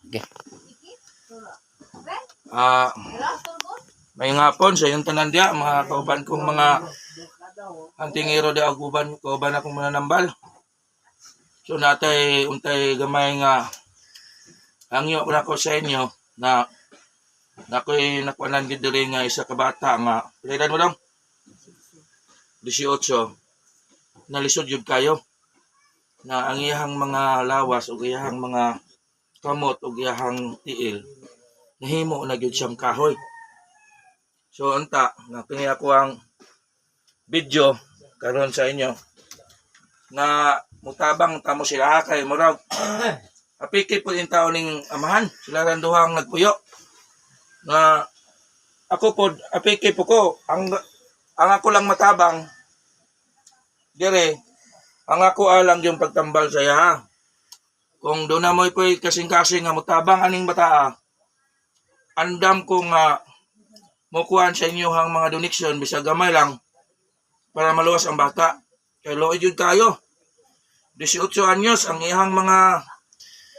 Okay. Ah, may hapon sa iyong tanan diya, mga kauban kong mga antingero di aguban, kauban akong mananambal. So natay untay gamay nga hangyo ko na ko sa inyo na nakoy nakuanan gid diri nga isa ka bata nga pilihan mo daw 18 nalisod yun kayo na ang iyahang mga lawas o iyahang mga kamot o iyahang tiil nahimo na gyud siyang kahoy. So unta napili ako ang video karon sa inyo na mutabang tamo sila kay murag apiki po yung tao ning amahan sila ran duhang nagpuyo na ako po apiki po ko ang ako lang matabang dire ang ako alang yung pagtambal sa iya. Kung doon na mo po kasing-kasing nga mutabang aning bata andam ko nga mukuhan sa inyo hang mga donation bisag gamay lang para maluwas ang bata kay loid yun kayo 18 anyos ang ihang mga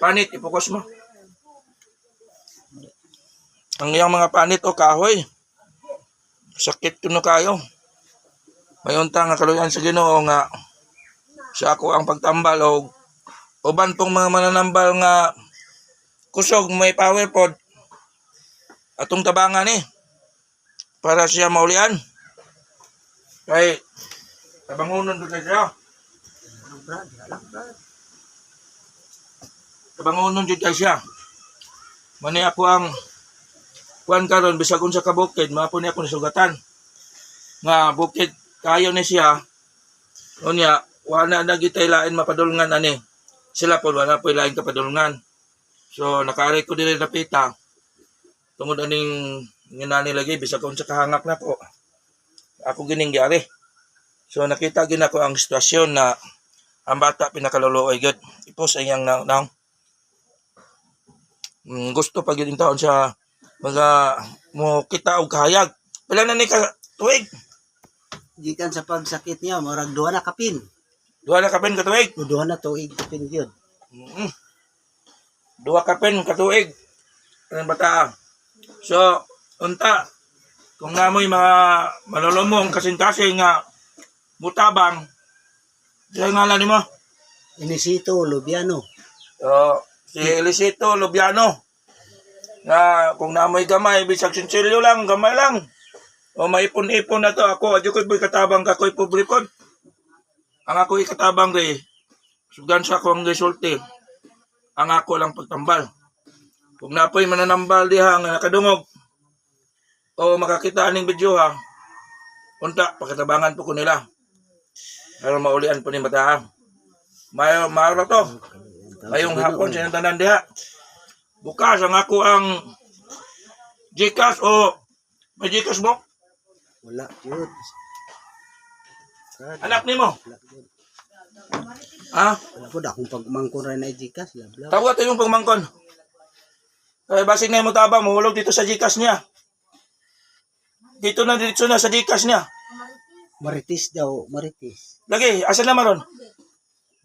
panit ipokus mo ang iyang mga panit o kahoy sakit kuno kayo may unta nga kaluyan sa Ginoo nga sa ako ang pagtambal o uban pong mga mananambal nga kusog may power pod atong tabangan para siya maulian kay tabangonon doon siya tabangonon doon siya mani ako ang kuan karon bisag unsa ka bukid mapo ni ako nisugatan nga bukid kayo ni siya unya wala na gitay lain mapadulngan ani sila po wala po lain kapadulngan so nakaari ko dili napita tungod aning nginani lagi bisag unsa kahangak na ko ako gining giari so nakita gid ako ang sitwasyon na ang bata pinakaluluoy gud ipos iyang naong gusto pag yun taon sa mga mo kita og kahayag pila na ni ka tuig Gikan sa pagsakit niya, marag duha na kapin. duha na kapin ka tuig Duha na tuig kapin yun. Duha kapin ka tuig ang bata so unta kung namoy mga malulumong kasing-kasing nga mutabang siya ngalan nimo Inisito, Lubiano. si Elisito Lubiano na kung namoy gamay bisag sinsilyo lang gamay lang o maipon-ipon na to ako adyo ko'y katabang ka ko'y publikon ang ako ikatabang ri sugan sa akong resulti ang ako lang pagtambal kung napoy mananambal diha nga nakadungog o makakita aning video ha unta pagkatabangan po ko nila para maulian po ni bata mayro to ngayong hapon sa inyong tanan diha bukas ang ako ang Gcash o may Gcash mo? Wala yun. Anak ni mo? Ha? Wala po, akong pagmangkon rin na Gcash. Tawag yung pagmangkon. Kaya basig na yung mutabang, mahulog dito sa Gcash niya. Dito na sa Gcash niya. Marites daw, Marites. Lagi, asan naman ron?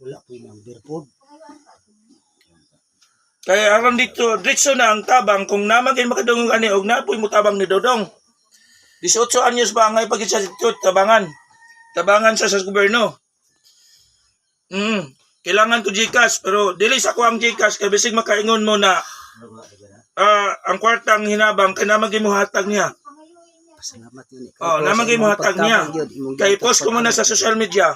Wala po yung number po. Kaya aron dito na ang tabang kung namagin makadungong ani og napoy mo tabang ni Dodong. 18 anyos ba ngay pagit sa tabangan. Tabangan sa gobyerno. Kailangan ko Gcash pero dili sa ko ang Gcash kay bisig makaingon mo na ang kwartang hinabang kay namagin mo hatag niya. Salamat yun. Namagin mo hatag niya. Kay post ko muna sa social media.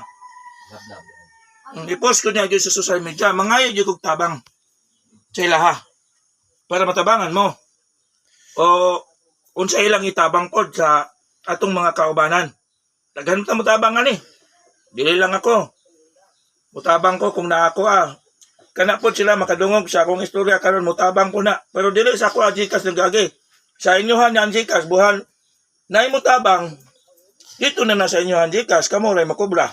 I-post ko niya gyud sa social media. Mangayo gyud kog tabang. Sa ilaha para matabangan mo o unsa ilang itabang pod sa atong mga kaubanan daghan ta mutabangan dili lang ako mutabang ko kung na ako kana pod sila makadungog sa akong istorya karon mutabang ko na pero dili sa ako Gcash nagagi sa inyohan ang Gcash buhan nay mutabang dito na sa inyohan Gcash kamo ray makobra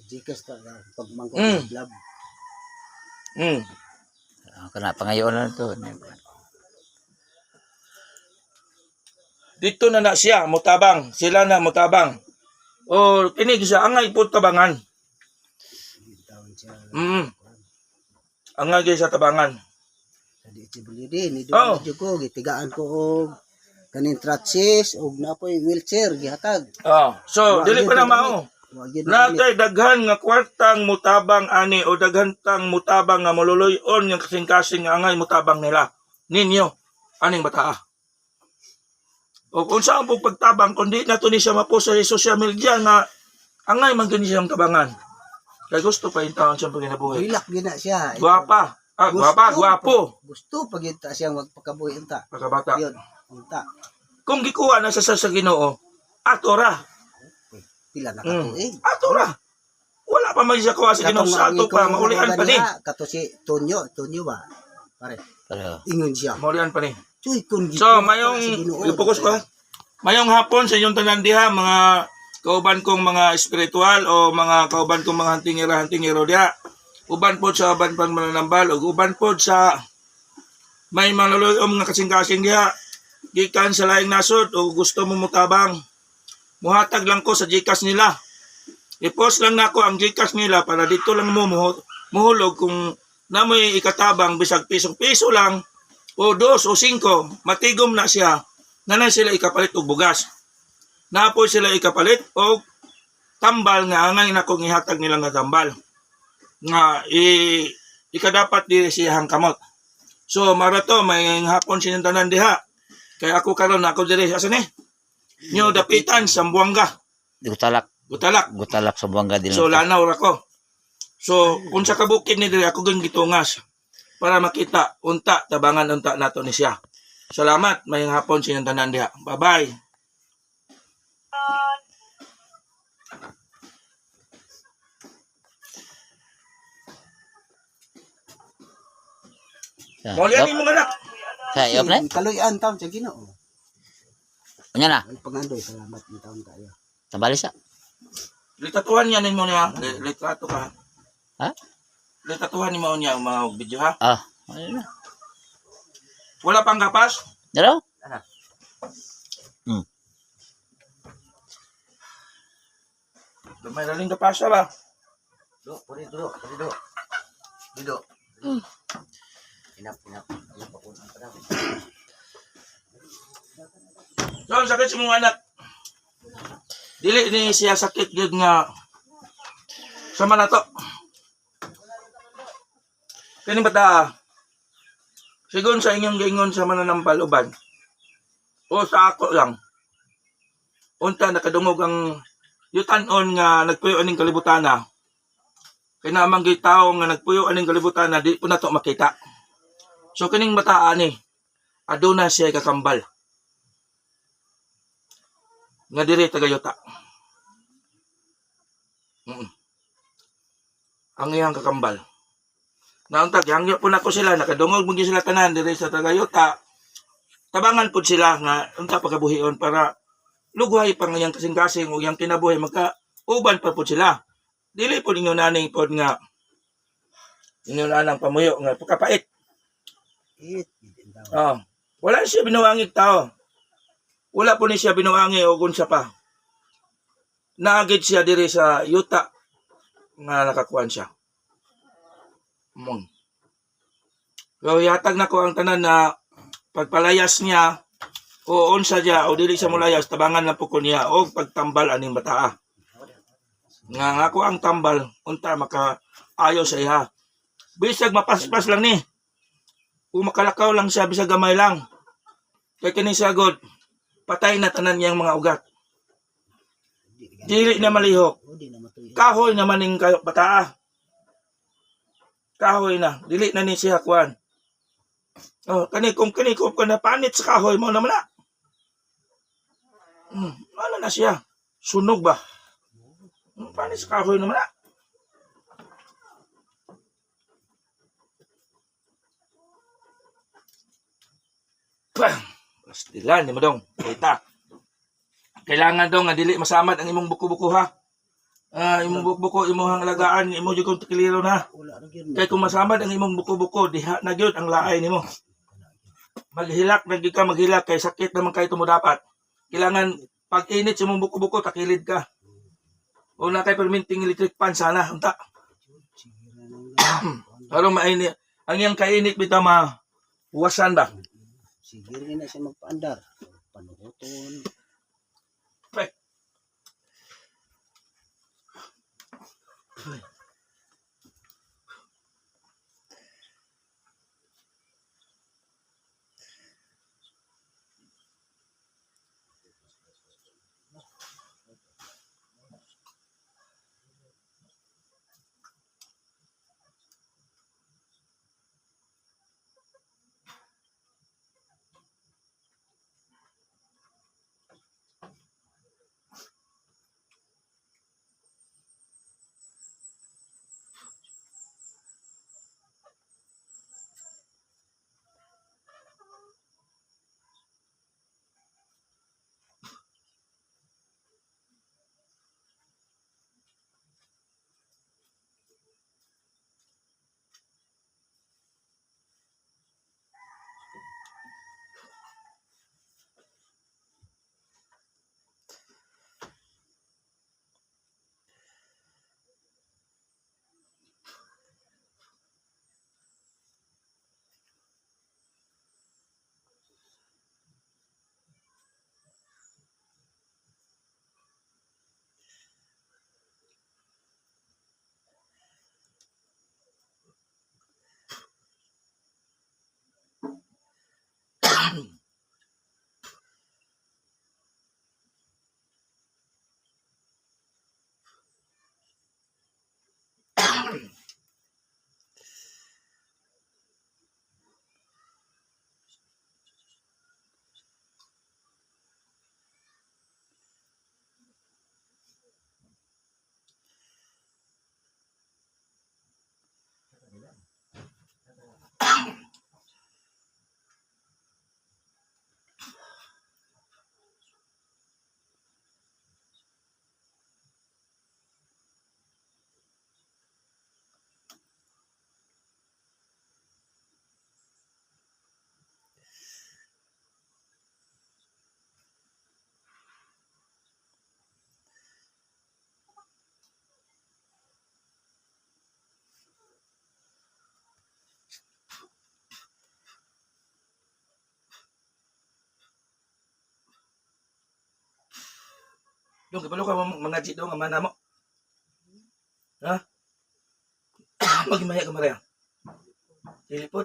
Gcash ka pagmangkon lab. Kana pangayoon na to. Dito na siya mutabang, sila na mutabang. O kinig sa angay po tabangan. Angay sa tabangan. Di sibuli din ni Oh. do ko gitigaan ko og kaning trachis og napoy wheelchair gihatag. So, Wa dili gyud pa na gamit. mao. Wa gyud gamit. Natay daghan nga kwartang mutabang ani o daghan tang mutabang nga maluluyon nga kasing-kasing nga angay mutabang nila. Ninyo, aning bataa. O kung saan po pagtabang, kundi na to ni siya mapost sa social media nga angay man gani siyang tabangan. Kaya gusto pa yung taon siyang pagkinabuhi. Hilak gina siya. Guwapa. Guwapo. Gusto pag ita siyang magpakabuhi unta. Pagkabata. Yun, unta. Kung gikuha na sa Ginoo, atora. Pila na katuig. Atora. Wala pa man siya kuha sa Ginoo sa ato pa, maulian pa ni. Kato si Tonyo ba? Pare. Pero, Ingon siya. Maulian pa ni. Chuy kun So, mayong ipokus ko ha. Mayong hapon sa inyong tanan diha, mga kauban kong mga espiritual o mga kauban kong mga hantingero diha. Uban po sa uban pang mananambal o uban po sa may manuluyom nga kasing-kasing diha. Gikan sa laing nasod o gusto mo mutabang. Muhatag lang ko sa Gcash nila. I-post lang nako ang Gcash nila para dito lang mo muhulog kung namoy ikatabang bisag pisong-piso lang o 2 o 5, matigom na siya, nanay sila ikapalit og bugas. Napoy sila ikapalit og tambal nga angay na kong ihatag nila nga tambal. Nga ikadapat di siyang kamot. So marato may hapon sinundanan diha. Kaya ako karon ako diri asa ni? Nyo dapitan sa Buanga, gutalak. Gutalak. Gutalak sa buwangga din. So lanaw ra ko. So kung sa kabukid ni diri ako gang gitungas para makita unta tabangan unta nato ni siya. Salamat mayang hapon sinyang tanan diha. Bye-bye. Muli ani mo anak. Sa iyop na? Kaluyan taon sa Ginoo. Unya na. Ay pangandoy salamat ni taon kayo. Tambali sa. Litatuhan niya ninyo niya. Litrato ka. Ha? Litatuhan niyo niya ang mga video ha. Ano na? Wala pang kapas? Dalo? May raling kapas ba? Puri do. Dido. Inap ako ng parang. So, ang sakit sa mga anak. Dili ni siya sakit yun nga sama na to. Kani bata sigon sa inyong gingon sa mananampal uban o sa ako lang unta nakadungog ang yutan-on nga nagpuyo aning kalibutana kay namang gitaw nga nagpuyo aning kalibutana di po na to makita. So kining bata ani aduna siya kakambal nga diri tagayuta. Ang iyang kakambal. Nauntag, hangyo po na ko sila, nakadungog mo sila tanan diri sa tagayuta. Tabangan po sila nga unta pagabuhion para lugway pang iyang kasing-kasing o iyang kinabuhi magka-uban pa po sila. Dili po ninyo naning pod nga inyo nanang pamuyo nga pagkapait. Wala siya binuwangig tao. Wala po ni siya binuwangi o kunsa pa. Naagid siya diri sa yuta nga nakakuan siya. So, yatag na ko ang tanan na pagpalayas niya o unsa siya o dili siya mulayas tabangan na po ko niya o pagtambal aning bataa. Nga ako ang tambal unta makaayo sa iha. Bisag mapaspas lang ni. Kung makalakaw lang siya bisag gamay lang. Kaya kini sagod patay na tanan niyang mga ugat. Dili na malihok. Kahoy naman ning bataa. Kahoy na. Dili na ni siya kuan. Kani ko na panit sa kahoy mo naman na. Ano na siya? Sunog ba? Panit sa kahoy naman na. Pastilan ni mo dong. Kita. Kailangan dong nga dili masamad ang imong buko-buko ha. Imong buko-buko imong alagaan imo jud kung tikiliro na. Kay kung masamad ang imong buko-buko diha na gyud ang laay nimo. Maghilak na gyud ka maghilak kay sakit naman kay tumo dapat. Kailangan pag init sa imong buko-buko takilid ka. O na kay perminting electric fan sana unta. Pero mainit ang iyang kainit bitaw Uwasan ba? Sige rin na siya magpaandar. Panuhuton. Pre. Yung kabalo ka mga G daw nga mana mo. Ha? Magimaya ka Maria. Dilipot.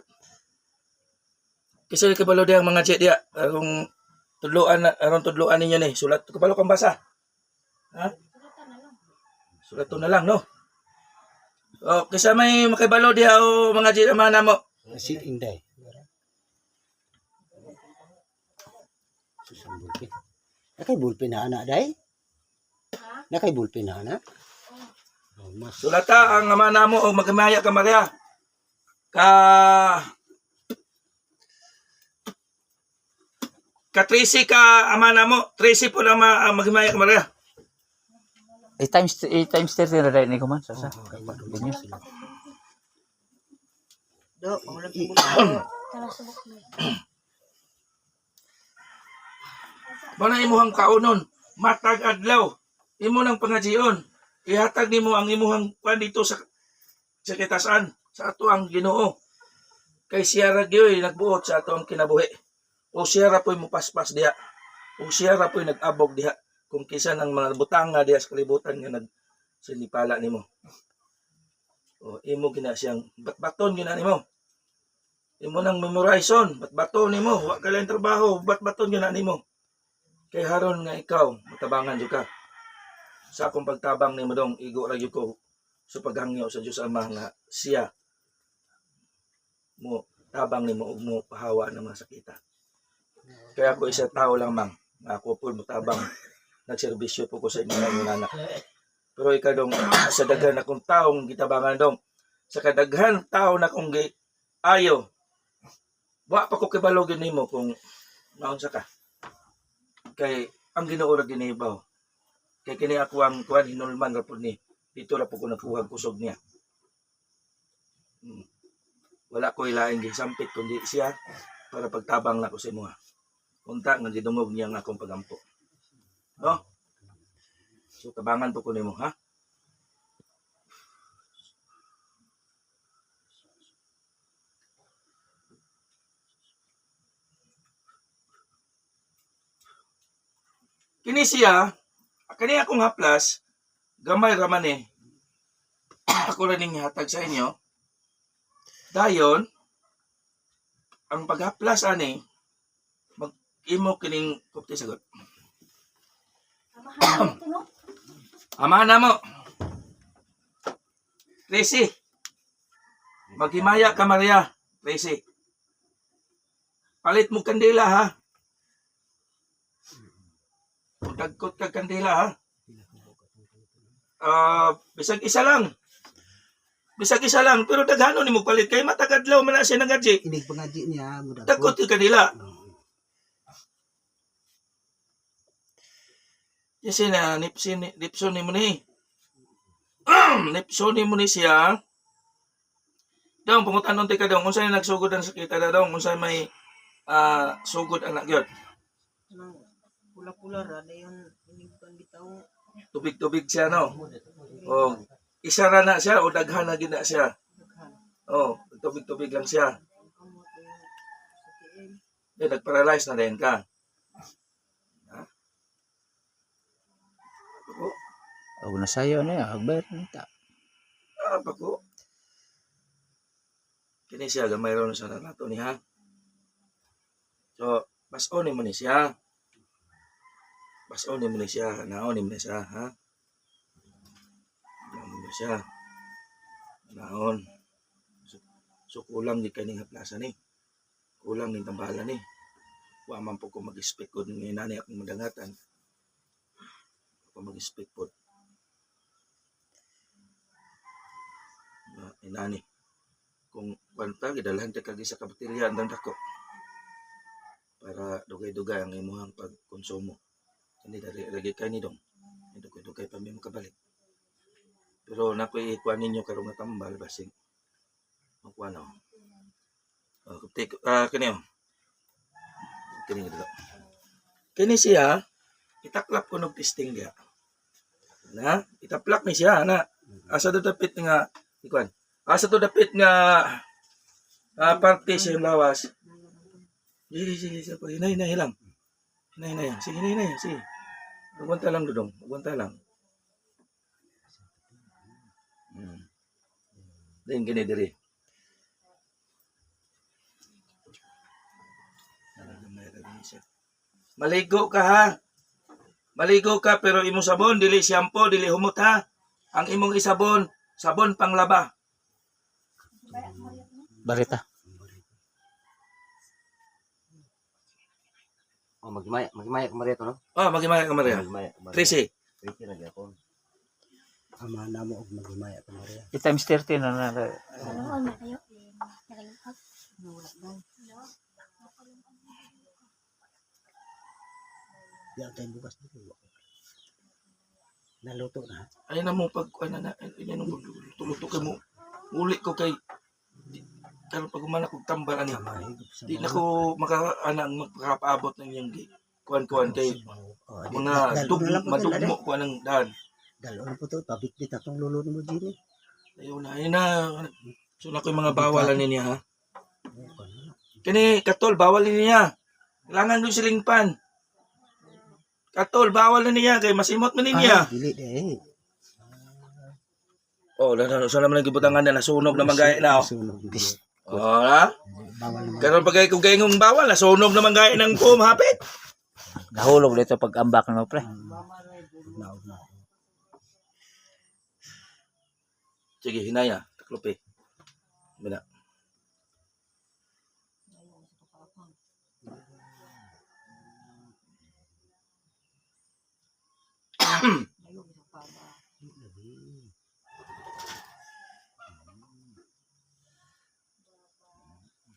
Kasi kabalo dia mga G dia arong tudloan ninyo ni. Sulat kabalo kang basa. Ha? Sulat to na lang no. O kisa may makibalo dia o mga G mana mo. Kasi inday. Susang bulpin. Nakay bulpin na anak day? Nakay bulpin na anak? Oh, mas. Sulata ang mana mo o magimaya ka Maria. Ka 13 ka amana mo, 13 po lang magimaya ka Maria. 8 times 30 na rin ni ko man. Sasa. Ganyan. Do, Mana imuhang kaunon, matag adlaw, imo nang pangajion. Ihatag nimo ang imuhang pan dito sa kitasan, sa ato ang Ginoo. Kay siya ra gyoy nagbuot sa ato ang kinabuhi. O siya ra po'y mupaspas diha. O siya ra po'y nag-abog diha. Kung kisa ng mga butanga diha sa kalibutan nga sinipala nimo. O imo gina siyang batbaton gina nimo. Imo nang memorization, batbaton nimo, wa ka lang trabaho, batbaton gina nimo. Kay haron nga ikaw matabangan jud ka. Sa akong pagtabang nimo dong igo ra gyud ko sa paghangyo sa Dios Ama nga siya mo tabang nimo ug mo pahawa ng mga sakita. Kaya ako isa tao lang mang ako po mo tabang nagserbisyo po ko sa inyo mga anak. Pero ikaw dong sa daghan akong taong gitabangan dong sa kadaghan tao na kong ayo wa pa ko kibalo gyud nimo kung naunsa ka. Kay ang Ginoo ra ginibaw. Kay kini ako ang kuan hinulman ra pud ni. Dito ra pud ko nakuha kusog niya. Wala ko ilaing gisampit kundi siya para pagtabang na ko sa imo. Unta nga gidungog niya nga akong pagampo. No? So tabangan po ko nimo ha. Kini siya, kani akong haplas, gamay raman eh. Ako rin ning hatag sa inyo. Dayon, ang paghaplas ani, mag-imo kining kupti sagot. Amahan na mo. Tracy. Maghimaya ka, Maria. Tracy. Palit mo kandila, ha? Dagkot ka kandila, ha? Bisag isa lang. Bisag isa lang. Pero daghano ni mo palit. Kay matagadlaw man na siya nagadji. Inig pangadji niya. Dagkot ka kandila. Kasi na, nipso ni mo ni. Nipso ni mo ni siya. Daw, pangutanon ka daw. Kung saan nagsugod ang sakit daw. Kung saan may sugod anak yun. Pula-pula ra na yung inigpan bitaw. Tubig-tubig siya, no? O, isa ra na siya o daghan na gina siya. O, tubig-tubig lang siya. Nagparalyze na rin ka. Huwag na sayo na yan. Hagbayar na ta. Pako. Kini siya, gamay ron sa nato ni ha. So, bason mo ni siya. Bason mo ni siya. Naon mo ni siya, ha? Naon mo siya. Naon. So kulang di kaning haplasan ni. Kulang ni tambalan ni. Wa man po ko mag-expect ko ng inani akong madangatan. Ako mag-expect po. Inani. Kung kwanta, gidalhan ka kagi sa kabaterya ang dako. Para dugay-dugay ang imuhang pagkonsumo. Hindi lagi kay ni dong. Dugay-dugay pa may makabalik. Pero nakoy ikuan ninyo karong natambal basig. Magkuan o. Kini o. Kini dito. Kini siya, itaklap ko ng testing dia. Na, itaplak ni siya na. Asa do dapit nga ikuan. Asa to dapit nga parte sa lawas. Sige, hinay lang. Hinay. Sige, hinay. Sige. Ugwanta lang dudong. Ugwanta lang. Then gini diri. Maligo ka ha. Maligo ka pero imong sabon dili shampoo, dili humot ha. Ang imong isabon, sabon panglaba. Barita. Magimaya ka Maria to, no? Magimaya ka Maria. Tracy. Tracy na gyapon. Ama na mo og magimaya ka Maria. I-times 30 na na. Yan tayo bukas dito. Naluto na. Ay na mo pag ano na yan ang tumutok kay mo. Uli ko kay karon pag umana kog tambal ani. Di na ko magpakapaabot ng yung kuan kay mga madugmo ko anang daan. Dalon po to, pabitbit atong lulo mo dini. Ayun na. So na ko'y mga bawalan niya ha. Kani katol bawal niya. Kailangan do siling pan. Katol bawal na niya kay masimot man niya. Dili de. So naman ang gibutangan na nasunog na magay na. Sunog. Ha? Bawal mo. Karon pagay kung gayong bawal, nasunog na magay ng hapit. Nahulog dito pag ambak na pre. Naog na. Sige, hinaya. Taklope. Bina.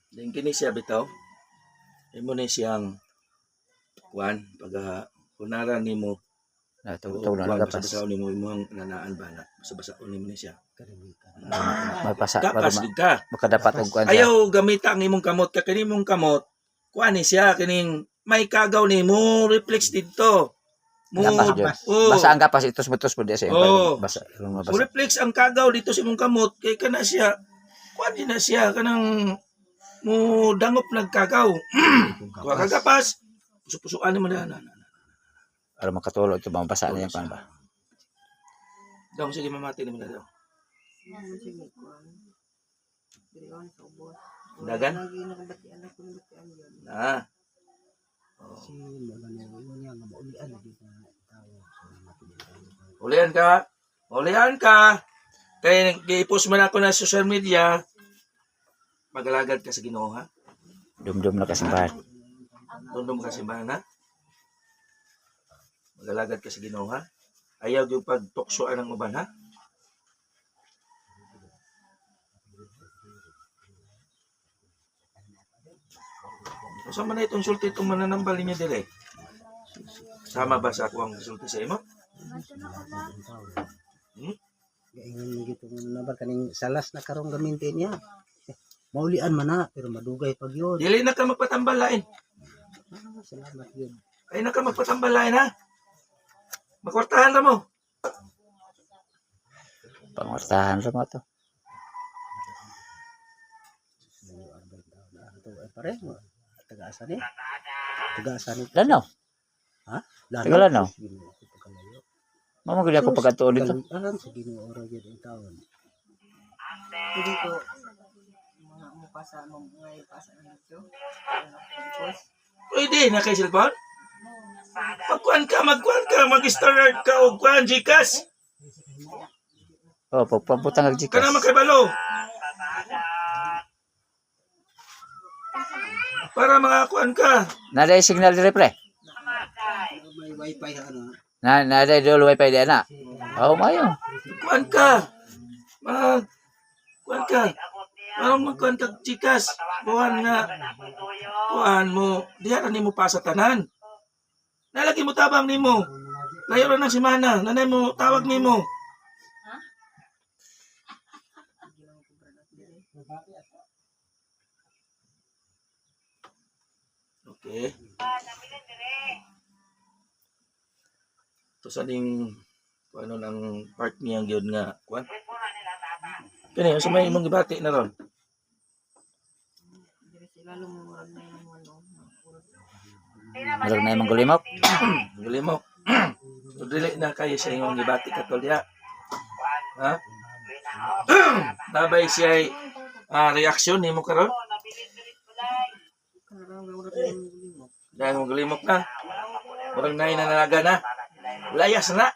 Then kini siya bitaw. Imo ni siyang kuan pag kunaran nimo. Tugtog na nagapas. Basa nimo imong nanaan ba na. Basa nimo ni siya. Magpasa Kapas gid ka. makadapat og kuan siya. Ayaw gamita ang imong kamot ka kini imong kamot. Kuan ni siya kining may kagaw nimo reflex dito. Mo Gapas yun. oh. Basa ang gapas itos betos pud siya. Oo. Basa. So reflex ang kagaw dito sa imong kamot kay kana siya. Kuan din na siya kanang mo dangop nagkagaw. Kuha ka gapas. Puso-pusuan naman na. Para makatulog ito, mabasa na yan, paano ba? Dong, sige mamati naman na daw. Sige, kuwan. Diriwan sa ubos. Dagan? Lagi nakabatian ako ng batian yun. Ah. Si mga niya nga maulian na dito na tao. Ulian ka. Ulian ka. Kaya i-post mo na ako na social media. Magalagad ka sa Ginoo, ha? Dum-dum na kasimbahan. Doon mo kasi ba, ha? Magalagad ka sa Ginoo, ha? Ayaw yung pagtuksoan ng uban, ha? Saan man na itong sulti itong mananambal ninyo dire? Sama ba sa ako ang sulti sa imo? Gaingon mo gito nabar kaning salas na karong gamintin niya. Maulian man na pero madugay pag yun. Dili na ka magpatambalain. Salamat yun. Ay na ka magpatambalain, ha? Makwartahan na mo. Pangwartahan sa mga to. Ito ay pare mo. Taga-asa ni? Taga-asa ni? Lanaw. Ha? Taga Lanaw. Ginoo ko pagkalayo. Mamaguli ako pagkatuon dito. Alam sa Ginoo ora gyud ang taon. Hindi ko mga mupasa mo ngay pasa na ito. Pwede na kay cellphone? Magkuhan ka, mag-start ka o kuhan, Gcash. Oh, pagpabutang ng Ka na Gcash. makibalo. Para mga kuhan ka. Nada yung signal dire pre. May wifi ano. Nada yung dual wifi di na. Oh, mayo. Kuhan ka. Kuhan ka. Parang magkuhan ka, Gcash. Kuhan nga. Kuhan mo. Diyan na mo pa sa tanan. Nalagi mo tabang nimo. Layo na ng simana. Nanay mo, tawag nimo. Okay. Ito sa ding ano ng part niyang gyud nga kuan. Kani sa may imong gibati na ron. Diri sila lumurag na yung ano. Marag na yung manggulimok. Gali mo. So, dili na kayo sa imong gibati katol diha. Ha? Dabay siya reaksyon nimo karon. Karang urag na yung limok. Dahil mong galimok na. Murag na inanalaga na. Layas na.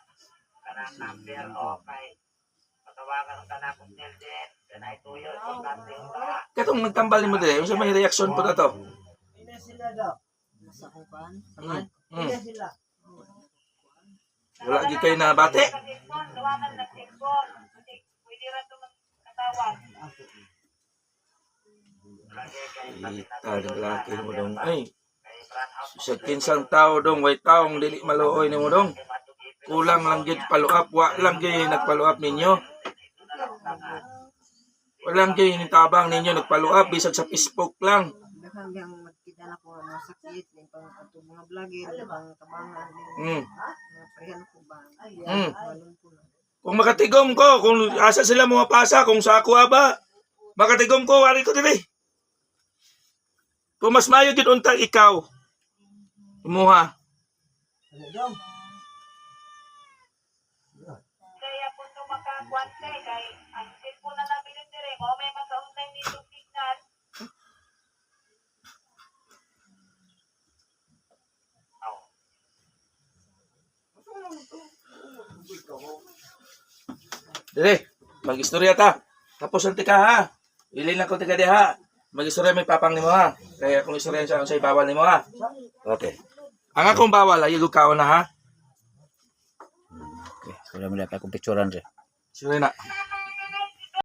Katong nagtambal mo dire, unsa may reaksyon po na to? Sa kukan. Samad. Mm. Wala gi kayo na bate. Ita ng laki mo dong. Ay. Sa kinsang tao dong, way taong dili maluoy ni mo dong. Kulang lang gid paluap, wa lang gid nagpaluap ninyo. Walang gid ni tabang ninyo nagpaluap bisag sa Facebook lang. Daghang yang magkita na ko mga sakit, yung pang ato mga vlogger, pang tabangan din. Mm. Mga prehan ko ba? Mm. Malung ko na. Kung makatigom ko, kung asa sila mga pasa, kung sa ako ba, makatigom ko, wari ko dili. Kung mas mayo gid untang ikaw, imuha. Kaya kung makakuan kay ang cellphone na namin dire mo may maka-online nito signal. Dire, mag-istorya ta. Tapos ang tika ha. Ili lang ko tika diha. Mag-istorya may papang nimo ha. Kaya kung istorya siya unsay bawal nimo ha. Okay. Ang akong bawal ay lukaw na ha. Okay, so lang mula pa akong picturean rin. Sige na.